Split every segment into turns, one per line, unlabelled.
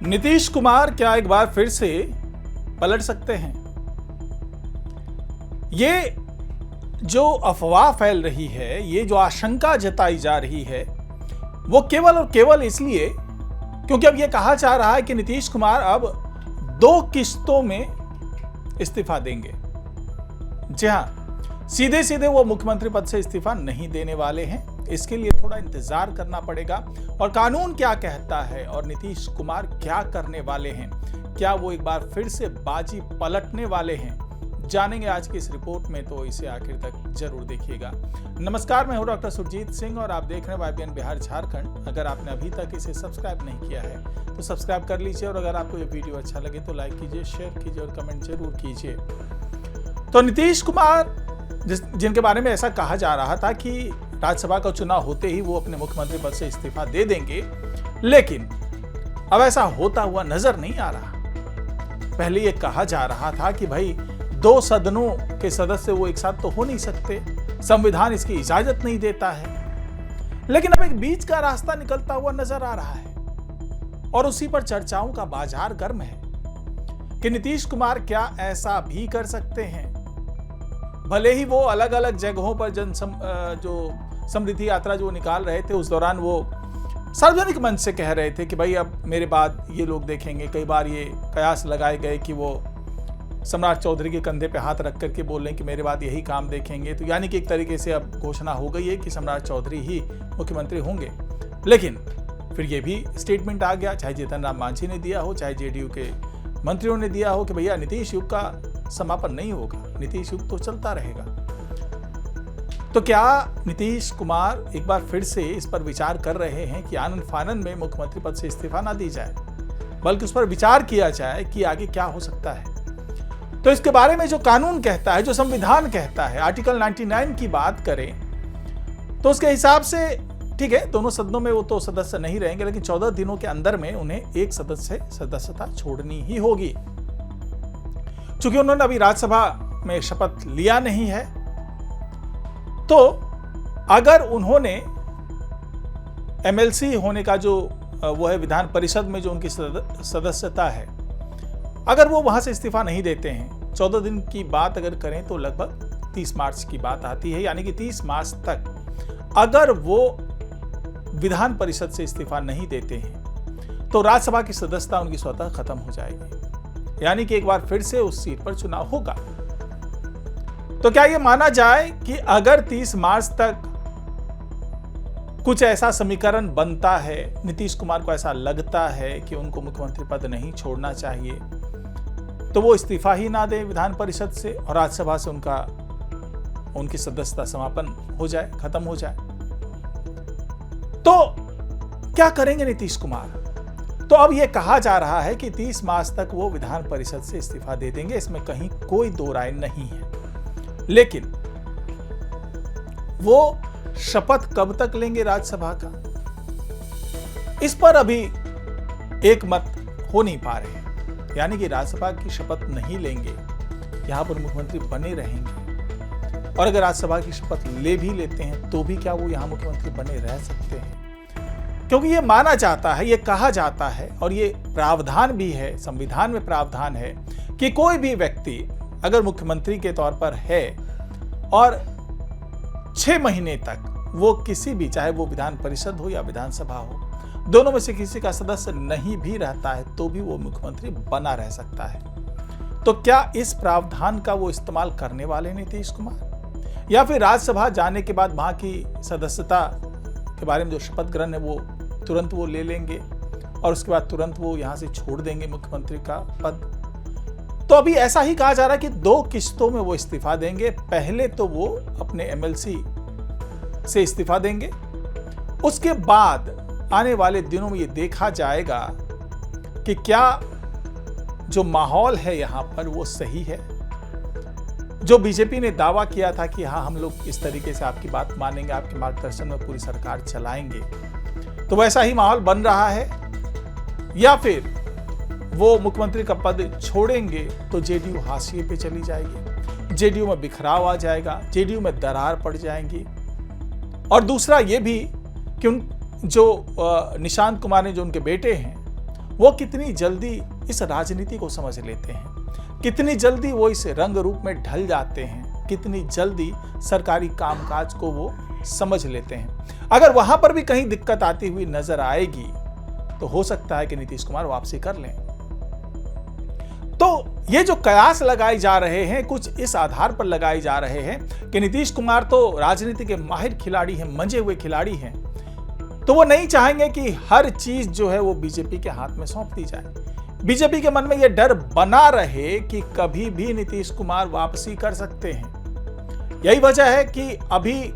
नीतीश कुमार क्या एक बार फिर से पलट सकते हैं? ये जो अफवाह फैल रही है, ये जो आशंका जताई जा रही है, वो केवल और केवल इसलिए क्योंकि अब ये कहा जा रहा है कि नीतीश कुमार अब 2 किस्तों में इस्तीफा देंगे। जी हां, सीधे सीधे वो मुख्यमंत्री पद से इस्तीफा नहीं देने वाले हैं। इसके लिए थोड़ा इंतजार करना पड़ेगा और कानून क्या कहता है और नीतीश कुमार क्या करने वाले हैं, क्या वो एक बार फिर से बाजी पलटने वाले हैं, जानेंगे आज की इस रिपोर्ट में, तो इसे आखिर तक जरूर देखिएगा। नमस्कार, मैं हूं डॉक्टर सुरजीत सिंह और आप देख रहे हैं YBN बिहार झारखंड। अगर आपने अभी तक इसे सब्सक्राइब नहीं किया है तो सब्सक्राइब कर लीजिए और अगर आपको ये वीडियो अच्छा लगे तो लाइक कीजिए, शेयर कीजिए और कमेंट जरूर कीजिए। तो नीतीश कुमार जिनके बारे में ऐसा कहा जा रहा था कि राज्यसभा का चुनाव होते ही वो अपने मुख्यमंत्री पद से इस्तीफा दे देंगे, लेकिन अब ऐसा होता हुआ नजर नहीं आ रहा। पहले ये कहा जा रहा था कि भाई 2 सदनों के सदस्य वो एक साथ तो हो नहीं सकते, संविधान इसकी इजाजत नहीं देता है, लेकिन अब एक बीच का रास्ता निकलता हुआ नजर आ रहा है और उसी पर चर्चाओं का बाजार गर्म है कि नीतीश कुमार क्या ऐसा भी कर सकते हैं। भले ही वो अलग अलग जगहों पर जो समृद्धि यात्रा जो निकाल रहे थे, उस दौरान वो सार्वजनिक मंच से कह रहे थे कि भाई अब मेरे बाद ये लोग देखेंगे। कई बार ये कयास लगाए गए कि वो सम्राट चौधरी के कंधे पे हाथ रख करके बोल रहे हैं कि मेरे बाद यही काम देखेंगे। तो यानी कि एक तरीके से अब घोषणा हो गई है कि सम्राट चौधरी ही मुख्यमंत्री होंगे। लेकिन फिर ये भी स्टेटमेंट आ गया, चाहे जीतन राम मांझी ने दिया हो, चाहे जेडीयू के मंत्रियों ने दिया हो, कि भैया नीतीश युग का समापन नहीं होगा, नीतीश युग तो चलता रहेगा। तो क्या नीतीश कुमार एक बार फिर से इस पर विचार कर रहे हैं कि आनन फानन में मुख्यमंत्री पद से इस्तीफा ना दी जाए, बल्कि उस पर विचार किया जाए कि आगे क्या हो सकता है? तो इसके बारे में जो कानून कहता है, जो संविधान कहता है, आर्टिकल 99 की बात करें तो उसके हिसाब से ठीक है, दोनों सदनों में वो तो सदस्य नहीं रहेंगे, लेकिन 14 दिनों के अंदर में उन्हें एक सदस्यता छोड़नी ही होगी। चूंकि उन्होंने अभी राज्यसभा में शपथ लिया नहीं है, तो अगर उन्होंने MLC होने का जो वो है विधान परिषद में जो उनकी सदस्यता है, अगर वो वहां से इस्तीफा नहीं देते हैं, 14 दिन की बात अगर करें तो लगभग 30 मार्च की बात आती है। यानी कि 30 मार्च तक अगर वो विधान परिषद से इस्तीफा नहीं देते हैं तो राज्यसभा की सदस्यता उनकी स्वतः खत्म हो जाएगी। यानी कि एक बार फिर से उस सीट पर चुनाव होगा। तो क्या यह माना जाए कि अगर 30 मार्च तक कुछ ऐसा समीकरण बनता है, नीतीश कुमार को ऐसा लगता है कि उनको मुख्यमंत्री पद नहीं छोड़ना चाहिए, तो वो इस्तीफा ही ना दें विधान परिषद से और राज्यसभा से उनकी सदस्यता समापन हो जाए, खत्म हो जाए? तो क्या करेंगे नीतीश कुमार? तो अब यह कहा जा रहा है कि 30 मार्च तक वो विधान परिषद से इस्तीफा दे देंगे, इसमें कहीं कोई दो राय नहीं है। लेकिन वो शपथ कब तक लेंगे राज्यसभा का, इस पर अभी एक मत हो नहीं पा रहे हैं। यानी कि राज्यसभा की शपथ नहीं लेंगे, यहां पर मुख्यमंत्री बने रहेंगे, और अगर राज्यसभा की शपथ ले भी लेते हैं तो भी क्या वो यहां मुख्यमंत्री बने रह सकते हैं? क्योंकि ये माना जाता है, ये कहा जाता है और ये प्रावधान भी है, संविधान में प्रावधान है कि कोई भी व्यक्ति अगर मुख्यमंत्री के तौर पर है और 6 महीने तक वो किसी भी, चाहे वो विधान परिषद हो या विधानसभा हो, दोनों में से किसी का सदस्य नहीं भी रहता है तो भी वो मुख्यमंत्री बना रह सकता है। तो क्या इस प्रावधान का वो इस्तेमाल करने वाले नीतीश कुमार, या फिर राज्यसभा जाने के बाद वहां की सदस्यता के बारे में जो शपथ ग्रहण है वो तुरंत वो ले लेंगे और उसके बाद तुरंत वो यहां से छोड़ देंगे मुख्यमंत्री का पद? तो अभी ऐसा ही कहा जा रहा है कि 2 किस्तों में वो इस्तीफा देंगे। पहले तो वो अपने MLC से इस्तीफा देंगे, उसके बाद आने वाले दिनों में ये देखा जाएगा कि क्या जो माहौल है यहां पर वो सही है। जो बीजेपी ने दावा किया था कि हाँ, हम लोग इस तरीके से आपकी बात मानेंगे, आपके मार्गदर्शन में पूरी सरकार चलाएंगे, तो वैसा ही माहौल बन रहा है, या फिर वो मुख्यमंत्री का पद छोड़ेंगे तो जेडीयू हाशिए पे चली जाएगी, जेडीयू में बिखराव आ जाएगा, जेडीयू में दरार पड़ जाएंगी। और दूसरा ये भी कि जो निशांत कुमार ने, जो उनके बेटे हैं, वो कितनी जल्दी इस राजनीति को समझ लेते हैं, कितनी जल्दी वो इस रंग रूप में ढल जाते हैं, कितनी जल्दी सरकारी कामकाज को वो समझ लेते हैं। अगर वहां पर भी कहीं दिक्कत आती हुई नजर आएगी तो हो सकता है कि नीतीश कुमार वापसी कर लें। तो ये जो कयास लगाए जा रहे हैं, कुछ इस आधार पर लगाए जा रहे हैं कि नीतीश कुमार तो राजनीति के माहिर खिलाड़ी हैं, मंजे हुए खिलाड़ी हैं, तो वो नहीं चाहेंगे कि हर चीज जो है वो बीजेपी के हाथ में सौंप दी जाए। बीजेपी के मन में यह डर बना रहे कि कभी भी नीतीश कुमार वापसी कर सकते हैं। यही वजह है कि अभी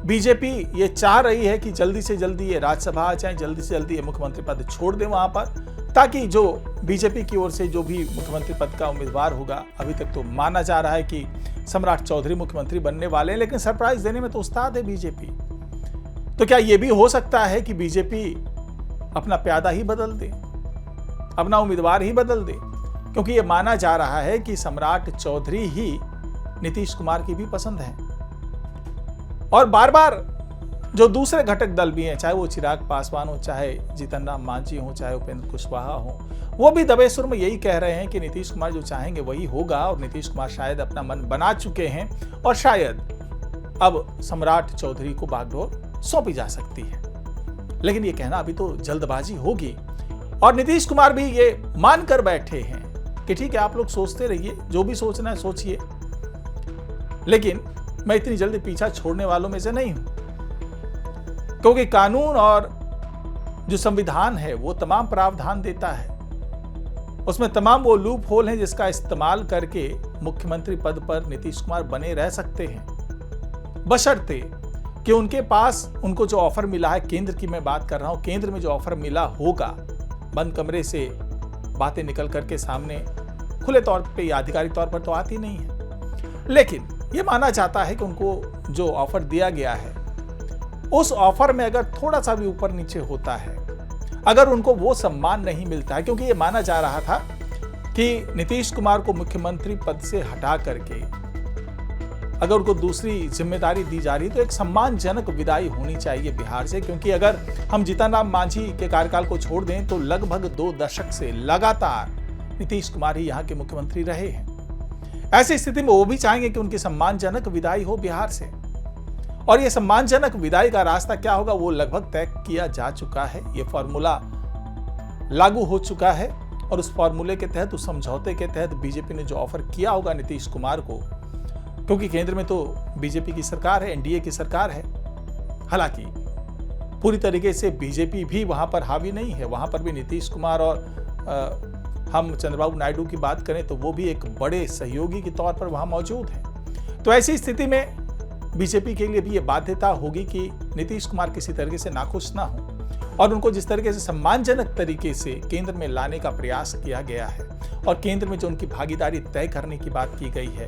बीजेपी ये चाह रही है कि जल्दी से जल्दी ये राज्यसभा आ जाए, जल्दी से जल्दी ये मुख्यमंत्री पद छोड़ दें वहां पर, ताकि जो बीजेपी की ओर से जो भी मुख्यमंत्री पद का उम्मीदवार होगा, अभी तक तो माना जा रहा है कि सम्राट चौधरी मुख्यमंत्री बनने वाले हैं, लेकिन सरप्राइज देने में तो उस्ताद है बीजेपी। तो क्या ये भी हो सकता है कि बीजेपी अपना प्यादा ही बदल दे, अपना उम्मीदवार ही बदल दे, क्योंकि ये माना जा रहा है कि सम्राट चौधरी ही नीतीश कुमार की भी पसंद है। और बार बार जो दूसरे घटक दल भी हैं, चाहे वो चिराग पासवान हो, चाहे जीतन राम मांझी हो, चाहे उपेंद्र कुशवाहा हो, वो भी दबे सुर में यही कह रहे हैं कि नीतीश कुमार जो चाहेंगे वही होगा, और नीतीश कुमार शायद अपना मन बना चुके हैं और शायद अब सम्राट चौधरी को बागडोर सौंपी जा सकती है। लेकिन ये कहना अभी तो जल्दबाजी होगी, और नीतीश कुमार भी ये मानकर बैठे हैं कि ठीक है, आप लोग सोचते रहिए, जो भी सोचना है सोचिए, लेकिन मैं इतनी जल्दी पीछा छोड़ने वालों में से नहीं हूं, क्योंकि कानून और जो संविधान है वो तमाम प्रावधान देता है, उसमें तमाम वो लूप होल हैं जिसका इस्तेमाल करके मुख्यमंत्री पद पर नीतीश कुमार बने रह सकते हैं, बशर्ते कि उनके पास उनको जो ऑफर मिला है, केंद्र की मैं बात कर रहा हूं, केंद्र में जो ऑफर मिला होगा, बंद कमरे से बातें निकल करके सामने खुले तौर पे या आधिकारिक तौर पर तो आती नहीं है, लेकिन ये माना जाता है कि उनको जो ऑफर दिया गया है उस ऑफर में अगर थोड़ा सा भी ऊपर नीचे होता है, अगर उनको वो सम्मान नहीं मिलता है, क्योंकि ये माना जा रहा था कि नीतीश कुमार को मुख्यमंत्री पद से हटा करके अगर उनको दूसरी जिम्मेदारी दी जा रही तो एक सम्मानजनक विदाई होनी चाहिए बिहार से, क्योंकि अगर हम जीतन राम मांझी के कार्यकाल को छोड़ दें तो लगभग 2 दशक से लगातार नीतीश कुमार ही यहाँ के मुख्यमंत्री रहे हैं। ऐसी स्थिति में वो भी चाहेंगे कि उनकी सम्मानजनक विदाई हो बिहार से, और ये सम्मानजनक विदाई का रास्ता क्या होगा वो लगभग तय किया जा चुका है, ये फॉर्मूला लागू हो चुका है, और उस फॉर्मूले के तहत, उस समझौते के तहत बीजेपी ने जो ऑफर किया होगा नीतीश कुमार को, क्योंकि केंद्र में तो बीजेपी की सरकार है, एनडीए की सरकार है, हालांकि पूरी तरीके से बीजेपी भी वहां पर हावी नहीं है, वहां पर भी नीतीश कुमार और हम चंद्रबाबू नायडू की बात करें तो वो भी एक बड़े सहयोगी के तौर पर वहां मौजूद हैं। तो ऐसी स्थिति में बीजेपी के लिए भी ये बाध्यता होगी कि नीतीश कुमार किसी तरीके से नाखुश ना हो, और उनको जिस तरीके से सम्मानजनक तरीके से केंद्र में लाने का प्रयास किया गया है और केंद्र में जो उनकी भागीदारी तय करने की बात की गई है,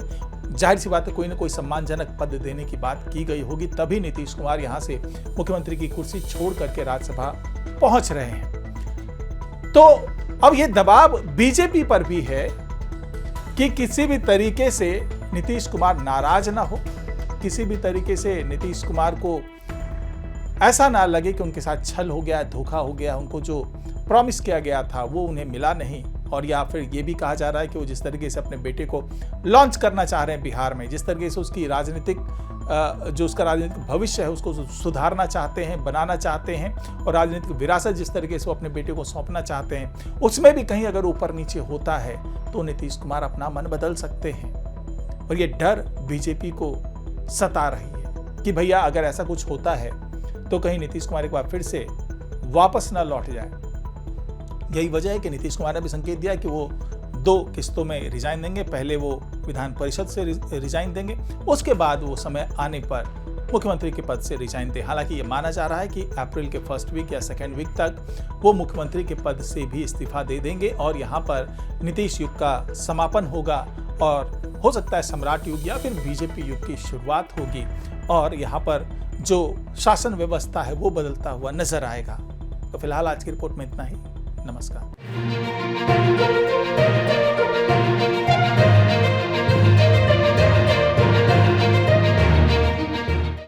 जाहिर सी बात है कोई ना कोई सम्मानजनक पद देने की बात की गई होगी, तभी नीतीश कुमार यहाँ से मुख्यमंत्री की कुर्सी छोड़ करके राज्यसभा पहुंच रहे हैं। तो अब ये दबाव बीजेपी पर भी है कि किसी भी तरीके से नीतीश कुमार नाराज ना हो, किसी भी तरीके से नीतीश कुमार को ऐसा ना लगे कि उनके साथ छल हो गया, धोखा हो गया, उनको जो प्रॉमिस किया गया था वो उन्हें मिला नहीं, और या फिर ये भी कहा जा रहा है कि वो जिस तरीके से अपने बेटे को लॉन्च करना चाह रहे हैं बिहार में, जिस तरीके से उसकी राजनीतिक जो उसका राजनीतिक भविष्य है उसको सुधारना चाहते हैं, बनाना चाहते हैं, और राजनीतिक विरासत जिस तरीके से वो अपने बेटे को सौंपना चाहते हैं, उसमें भी कहीं अगर ऊपर नीचे होता है तो नीतीश कुमार अपना मन बदल सकते हैं। और ये डर बीजेपी को सता रही है कि भैया अगर ऐसा कुछ होता है तो कहीं नीतीश कुमार एक बार फिर से वापस ना लौट जाए। यही वजह है कि नीतीश कुमार ने भी संकेत दिया कि वो 2 किस्तों में रिजाइन देंगे, पहले वो विधान परिषद से रिजाइन देंगे, उसके बाद वो समय आने पर मुख्यमंत्री के पद से रिजाइन दें। हालांकि ये माना जा रहा है कि अप्रैल के फर्स्ट वीक या सेकेंड वीक तक वो मुख्यमंत्री के पद से भी इस्तीफा दे देंगे, और यहाँ पर नीतीश युग का समापन होगा, और हो सकता है सम्राट युग या फिर बीजेपी युग की शुरुआत होगी, और यहाँ पर जो शासन व्यवस्था है वो बदलता हुआ नजर आएगा। तो फिलहाल आज की रिपोर्ट में इतना ही। नमस्कार।